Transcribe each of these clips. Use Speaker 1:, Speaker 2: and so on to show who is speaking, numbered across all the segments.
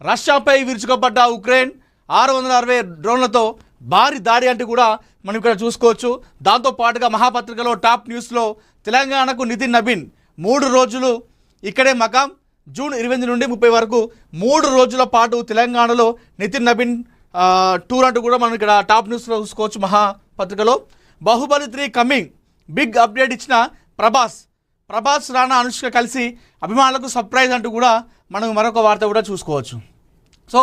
Speaker 1: రష్యాపై విరుచుకుపడ్డ Ukraine 660 డ్రోన్లతో భారీ దాడి అంటే కూడా మనం ఇక్కడ చూసుకోవచ్చు. దాంతో పాటుగా మహాపత్రికలో టాప్ న్యూస్లో తెలంగాణకు నితిన్ నబీన్ 3 రోజులు ఇక్కడే మకాం. జూన్ 28 నుండి 30 వరకు 3 రోజుల పాటు తెలంగాణలో నితిన్ నబీన్ టూర్ అంటూ కూడా మనం ఇక్కడ టాప్ న్యూస్లో చూసుకోవచ్చు. మహాపత్రికలో బాహుబలి 3 కమింగ్, బిగ్ అప్డేట్ ఇచ్చిన ప్రభాస్ రానా అనుష్క కలిసి అభిమానులకు సర్ప్రైజ్ అంటూ కూడా మనం మరొక వార్త కూడా చూసుకోవచ్చు. సో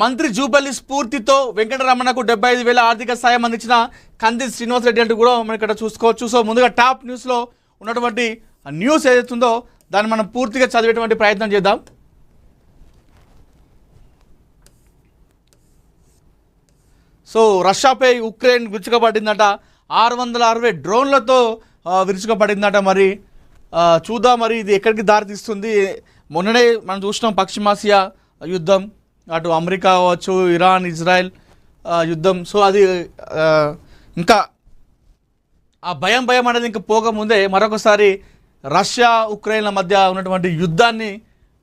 Speaker 1: మంత్రి జూపల్లి స్ఫూర్తితో వెంకటరమణకు 75,000 ఆర్థిక సాయం అందించిన కంది శ్రీనివాస్ రెడ్డి అంటూ కూడా మనం ఇక్కడ చూసుకోవచ్చు. సో ముందుగా టాప్ న్యూస్లో ఉన్నటువంటి న్యూస్ ఏదైతుందో దాన్ని మనం పూర్తిగా చదివేటువంటి ప్రయత్నం చేద్దాం. సో రష్యాపై ఉక్రెయిన్ విరుచుకుపడిందట, 660 డ్రోన్లతో విరుచుకుపడిందట. మరి చూద్దాం మరి ఇది ఎక్కడికి దారితీస్తుంది. మొన్ననే మనం చూసినాం పశ్చిమాసియా యుద్ధం, అటు అమెరికా కావచ్చు, ఇరాన్ ఇజ్రాయెల్ యుద్ధం. సో అది ఇంకా ఆ భయం అనేది ఇంకా పోకముందే మరొకసారి రష్యా ఉక్రెయిన్ల మధ్య ఉన్నటువంటి యుద్ధాన్ని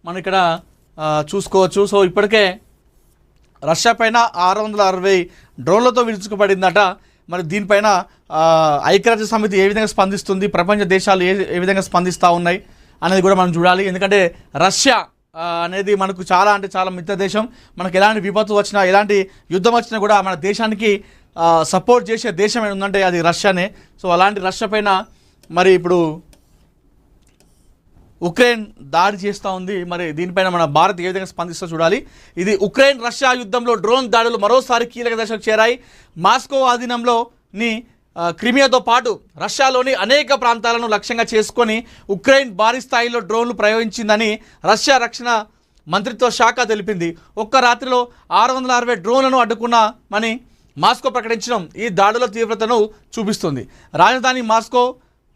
Speaker 1: మనం ఇక్కడ చూసుకోవచ్చు. సో ఇప్పటికే రష్యా పైన 660 డ్రోన్లతో విరుచుకుపడిందట. మరి దీనిపైన ఐక్యరాజ్య సమితి ఏ విధంగా స్పందిస్తుంది, ప్రపంచ దేశాలు ఏ విధంగా స్పందిస్తూ ఉన్నాయి అనేది కూడా మనం చూడాలి. ఎందుకంటే రష్యా అనేది మనకు చాలా అంటే చాలా మిత్ర దేశం. మనకు ఎలాంటి విపత్తు వచ్చినా, ఎలాంటి యుద్ధం వచ్చినా కూడా మన దేశానికి సపోర్ట్ చేసే దేశం ఏంటంటే అది రష్యానే. సో అలాంటి రష్యా పైన మరి ఇప్పుడు ఉక్రెయిన్ దాడి చేస్తూ ఉంది. మరి దీనిపైన మన భారత్ ఏ విధంగా స్పందిస్తూ చూడాలి. ఇది ఉక్రెయిన్ రష్యా యుద్ధంలో డ్రోన్ దాడులు మరోసారి కీలక దశకు చేరాయి. మాస్కో ఆధీనంలోని క్రిమియాతో పాటు రష్యాలోని అనేక ప్రాంతాలను లక్ష్యంగా చేసుకొని ఉక్రెయిన్ భారీ స్థాయిలో డ్రోన్లు ప్రయోగించిందని రష్యా రక్షణ మంత్రిత్వ శాఖ తెలిపింది. ఒక్క రాత్రిలో 660 డ్రోన్లను అడ్డుకున్నామని మాస్కో ప్రకటించడం ఈ దాడుల తీవ్రతను చూపిస్తుంది. రాజధాని మాస్కో,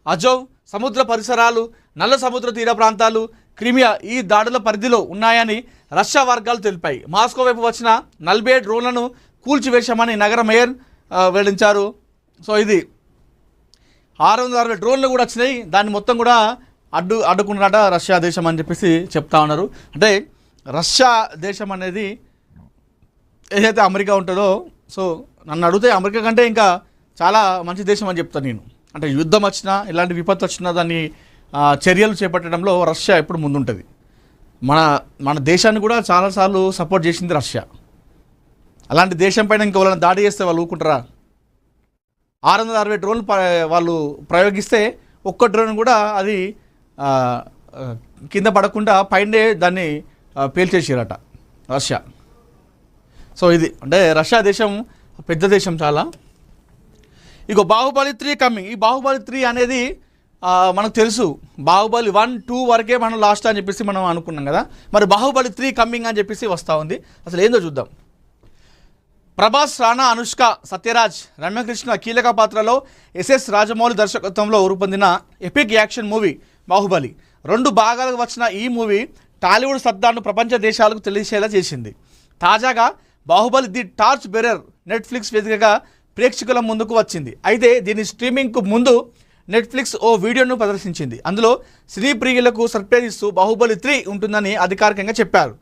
Speaker 1: అజోవ్ సముద్ర పరిసరాలు, నల్ల సముద్ర తీర ప్రాంతాలు, క్రిమియా ఈ దాడుల పరిధిలో ఉన్నాయని రష్యా వర్గాలు తెలిపాయి. మాస్కో వైపు వచ్చిన 47 డ్రోన్లను కూల్చివేశామని నగర మేయర్ వెల్లడించారు. సో ఇది 660 డ్రోన్లు కూడా వచ్చినాయి. దాన్ని మొత్తం కూడా అడ్డుకున్నట రష్యా దేశం అని చెప్పేసి చెప్తా ఉన్నారు. అంటే రష్యా దేశం అనేది ఏదైతే అమెరికా ఉంటుందో, సో నన్ను అడిగితే అమెరికా కంటే ఇంకా చాలా మంచి దేశం అని చెప్తాను నేను. అంటే యుద్ధం వచ్చినా, ఇలాంటి విపత్తు వచ్చినా దాన్ని చర్యలు చేపట్టడంలో రష్యా ఎప్పుడు ముందుంటుంది. మన దేశాన్ని కూడా చాలాసార్లు సపోర్ట్ చేసింది రష్యా. అలాంటి దేశం పైన ఇంకా వాళ్ళని దాడి చేస్తే వాళ్ళు ఊరుకుంటారా? 660 డ్రోన్లు వాళ్ళు ప్రయోగిస్తే ఒక్క డ్రోన్ కూడా అది కింద పడకుండా పైనే దాన్ని పేల్చేసారట రష్యా. సో ఇది అంటే రష్యా దేశం పెద్ద దేశం చాలా. ఇక బాహుబలి 3 కమింగ్. ఈ బాహుబలి 3 అనేది మనకు తెలుసు. బాహుబలి 1, 2 వరకే మనం లాస్ట్ అని చెప్పేసి మనం అనుకున్నాం కదా. మరి బాహుబలి 3 కమింగ్ అని చెప్పేసి వస్తూ ఉంది. అసలు ఏందో చూద్దాం. ప్రభాస్, రానా, అనుష్క, సత్యరాజ్, రమ్యకృష్ణ కీలక పాత్రలో ఎస్ఎస్ రాజమౌళి దర్శకత్వంలో రూపొందిన ఎపిక్ యాక్షన్ మూవీ బాహుబలి 2 భాగాలకు వచ్చిన ఈ మూవీ టాలీవుడ్ సత్తాను ప్రపంచ దేశాలకు తెలిసేలా చేసింది. తాజాగా Baahubali the torch bearer Netflix వేదికగా ప్రేక్షకుల ముందుకు వచ్చింది. అయితే దీని స్ట్రీమింగ్కు ముందు నెట్ఫ్లిక్స్ ఓ వీడియోను ప్రదర్శించింది. అందులో సినీ ప్రియులకు సర్ప్రైజ్ ఇస్తూ బాహుబలి 3 ఉంటుందని అధికారికంగా చెప్పారు.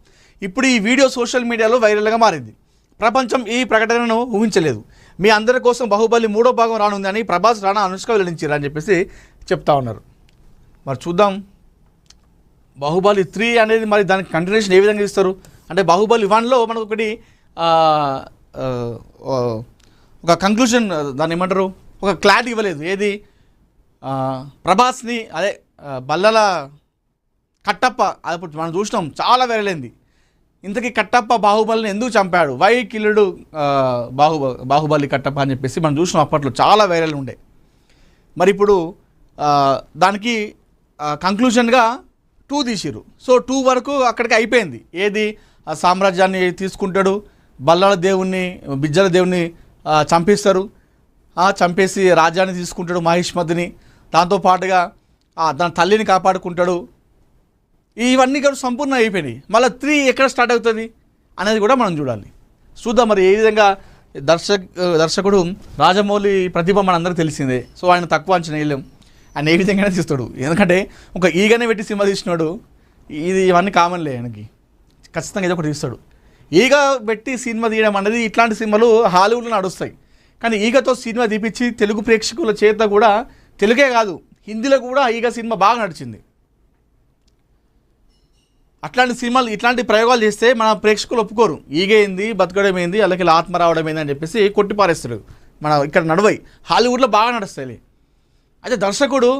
Speaker 1: ఇప్పుడు ఈ వీడియో సోషల్ మీడియాలో వైరల్గా మారింది. ప్రపంచం ఈ ప్రకటనను ఊహించలేదు. మీ అందరి కోసం బాహుబలి 3వ భాగం రానుందని ప్రభాస్, రానా, అనుష్క వెల్లడించారు అని చెప్పేసి చెప్తా ఉన్నారు. మరి చూద్దాం బాహుబలి 3 అనేది మరి దానికి కంటిన్యూషన్ ఏ విధంగా ఇస్తారు. అంటే బాహుబలి 1లో మనకు ఒకటి ఒక కంక్లూజన్, దాన్ని ఏమంటారు, ఒక క్లారిటీ ఇవ్వలేదు. ఏది ప్రభాస్ని అదే బల్లల కట్టప్ప అది మనం చూసినాం, చాలా వైరలైంది. ఇంతకీ కట్టప్ప బాహుబలిని ఎందుకు చంపాడు, వై కిల్లుడు బాహుబలి కట్టప్ప అని చెప్పేసి మనం చూసినాం. అప్పట్లో చాలా వైరల్ ఉండే. మరి ఇప్పుడు దానికి కంక్లూజన్గా 2 తీసిరు. సో 2 వరకు అక్కడికి అయిపోయింది. ఏది సామ్రాజ్యాన్ని తీసుకుంటాడు, బల్లల దేవుణ్ణి, బిజ్జల దేవుణ్ణి చంపేస్తారు, చంపేసి రాజ్యాన్ని తీసుకుంటాడు మహిష్మతిని, దాంతోపాటుగా దాని తల్లిని కాపాడుకుంటాడు. ఇవన్నీ కూడా సంపూర్ణ అయిపోయినాయి. మళ్ళీ 3 ఎక్కడ స్టార్ట్ అవుతుంది అనేది కూడా మనం చూడాలి. చూద్దాం మరి ఏ విధంగా. దర్శకుడు రాజమౌళి ప్రతిభ మనందరికీ తెలిసిందే. సో ఆయన తక్కువ అంచనా వేయలేం. ఆయన ఏ విధంగానే తీస్తాడు. ఎందుకంటే ఒక ఈగనే పెట్టి సినిమా తీసినాడు. ఇవన్నీ కామన్లే ఆయనకి. ఖచ్చితంగా ఏదో ఒకటి తీస్తాడు. ఈగ పెట్టి సినిమా తీయడం అనేది ఇట్లాంటి సినిమాలు హాలీవుడ్లో నడుస్తాయి. కానీ ఈగతో సినిమా తీపిచ్చి తెలుగు ప్రేక్షకుల చేత కూడా, తెలుగే కాదు హిందీలో కూడా ఈగ సినిమా బాగా నడిచింది. అట్లాంటి సినిమాలు ఇట్లాంటి ప్రయోగాలు చేస్తే మన ప్రేక్షకులు ఒప్పుకోరు. ఈగేంది, బతకడం ఏంది, అలాగే ఆత్మ రావడం ఏంది అని చెప్పేసి కొట్టిపారేస్తారు. మన ఇక్కడ నడవై, హాలీవుడ్లో బాగా నడుస్తాయి. అయితే దర్శకుడు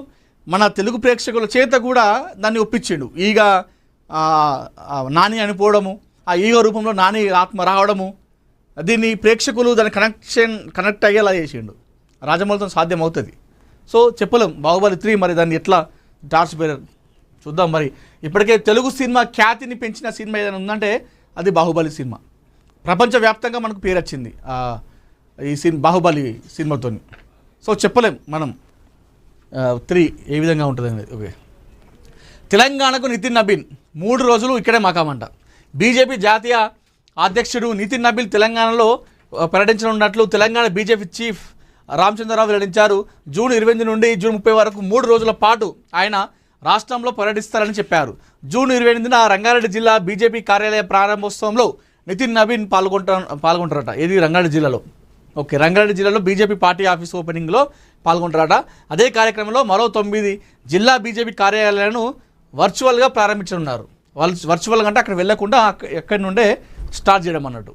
Speaker 1: మన తెలుగు ప్రేక్షకుల చేత కూడా దాన్ని ఒప్పించిండు. ఈగ నాని అనిపోవడము, ఆ ఈగ రూపంలో నాని ఆత్మ రావడము, దీన్ని ప్రేక్షకులు దాని కనెక్ట్ అయ్యేలా చేసిండు. రాజమౌళితో సాధ్యం అవుతుంది. సో చెప్పలేం బాహుబలి 3 మరి దాన్ని ఎట్లా టార్చ్ బేరర్ చూద్దాం. మరి ఇప్పటికే తెలుగు సినిమా ఖ్యాతిని పెంచిన సినిమా ఏదైనా ఉందంటే అది బాహుబలి సినిమా. ప్రపంచవ్యాప్తంగా మనకు పేరు వచ్చింది ఈ బాహుబలి సినిమాతో. సో చెప్పలేం మనం 3 ఏ విధంగా ఉంటుంది అనేది. ఓకే, తెలంగాణకు నితిన్ నబీన్ 3 రోజులు ఇక్కడే మకామంట. బీజేపీ జాతీయ అధ్యక్షుడు నితిన్ నబీన్ తెలంగాణలో పర్యటించనున్నట్లు తెలంగాణ బీజేపీ చీఫ్ రామచంద్రరావు వెల్లడించారు. జూన్ 28 నుండి జూన్ 30 వరకు 3 రోజుల పాటు ఆయన రాష్ట్రంలో పర్యటిస్తారని చెప్పారు. జూన్ 28న రంగారెడ్డి జిల్లా బీజేపీ కార్యాలయ ప్రారంభోత్సవంలో నితిన్ నబీన్ పాల్గొంటారట. ఇది రంగారెడ్డి జిల్లాలో. ఓకే, రంగారెడ్డి జిల్లాలో బీజేపీ పార్టీ ఆఫీస్ ఓపెనింగ్లో పాల్గొంటారట. అదే కార్యక్రమంలో మరో 9 జిల్లా బీజేపీ కార్యాలయాలను వర్చువల్గా ప్రారంభించనున్నారు. వాళ్ళు వర్చువల్గా అంటే అక్కడ వెళ్లకుండా ఎక్కడి నుండే స్టార్ట్ చేయడం అన్నట్టు.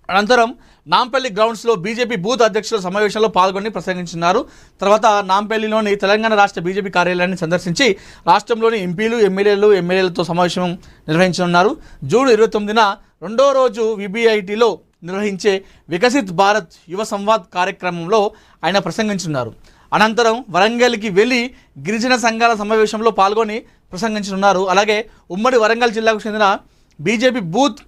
Speaker 1: అనంతరం నాంపల్లి గ్రౌండ్స్లో బీజేపీ బూత్ అధ్యక్షుల సమావేశంలో పాల్గొని ప్రసంగించున్నారు. తర్వాత నాంపల్లిలోని తెలంగాణ రాష్ట్ర బీజేపీ కార్యాలయాన్ని సందర్శించి రాష్ట్రంలోని ఎంపీలు ఎమ్మెల్యేలతో సమావేశం నిర్వహించనున్నారు. జూన్ 29న 2వ రోజు విబిఐటిలో నిర్వహించే వికసిత్ భారత్ యువ సంవాద్ కార్యక్రమంలో ఆయన ప్రసంగించున్నారు. అనంతరం వరంగల్కి వెళ్ళి గిరిజన సంఘాల సమావేశంలో పాల్గొని ప్రసంగించనున్నారు. అలాగే ఉమ్మడి వరంగల్ జిల్లాకు చెందిన బీజేపీ బూత్